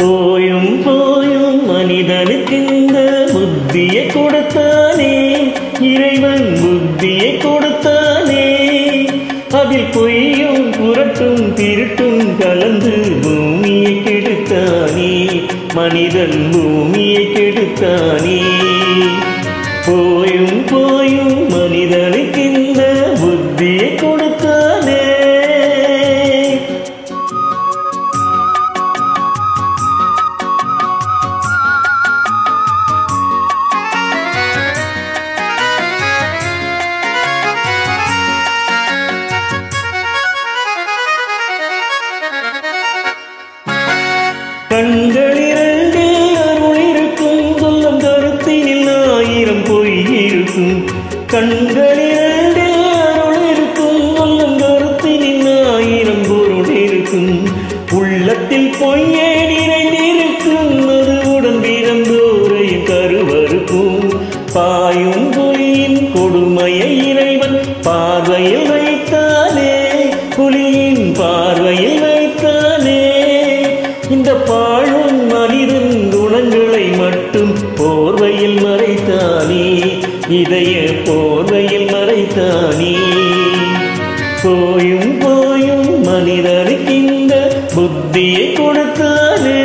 போயும் போயும் மனிதனுக்கு இந்த புத்தியை கொடுத்தானே, இறைவன் புத்தியை கொடுத்தானே. அதில் பொய்யும் புரட்டும் திருட்டும் கலந்து பூமியை கெடுத்தானே, மனிதன் பூமியை கெடுத்தானே. போயும் போயும் மனிதனுக்கு இந்த புத்தியை கொடுத்தானே. கண்களிரண்டில் அருள் இருக்கும், சொல்லும் கருத்தினில் ஆயிரம் பொய் இருக்கும். கண்களிரண்டில் அருள் இருக்கும், சொல்லும் கருத்தினில் ஆயிரம் பொருள் இருக்கும். உள்ளத்தில் பொய்யே நிறைந்திருக்கும், அது உடம்பிறந்தோரையும் கருவறுக்கும். பாயும் புலியின் கொடுமையை இறைவன் பார்வையில் வைத்தானே, புலியின் பார்வையில் வைத்தானே. இந்த பாழும் மனிதன் குணங்களை மட்டும் போர்வையில் மறைத்தானே, இதய போர்வையில் மறைத்தானே. போயும் போயும் மனிதனுக்கு இந்த புத்தியை கொடுத்தானே.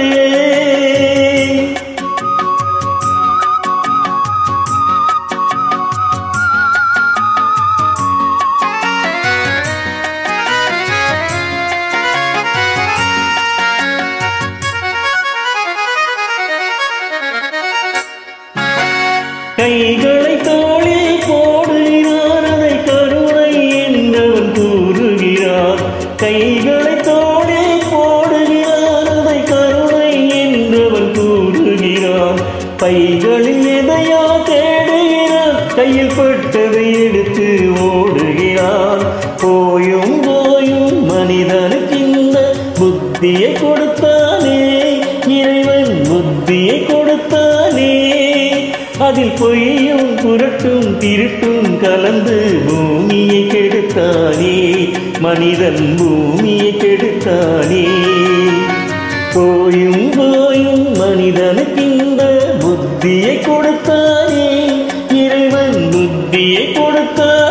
கைகளை தோளில் போடுகிறார், அதை கருணை என்றவன் கூறுகிறார். கைகளை தோளில் போடுகிறார், அதை கருணை என்றவன் கூறுகிறார். பைகளில் எதையோ தேடுகிறார், கையில் பட்டதை எடுத்து ஓடுகிறார். போயும் போயும் மனிதனுக்கு இந்த புத்தியை கொடுத்தானே, இறைவன் புத்தியை கொடுத்தானே. அதில் பொய்யும் புரட்டும் திருட்டும் கலந்து பூமியை கெடுத்தானே, மனிதன் பூமியை கெடுத்தானே. போயும் போயும் மனிதனுக்கு இந்த புத்தியை கொடுத்தானே, இறைவன் புத்தியை கொடுத்தானே.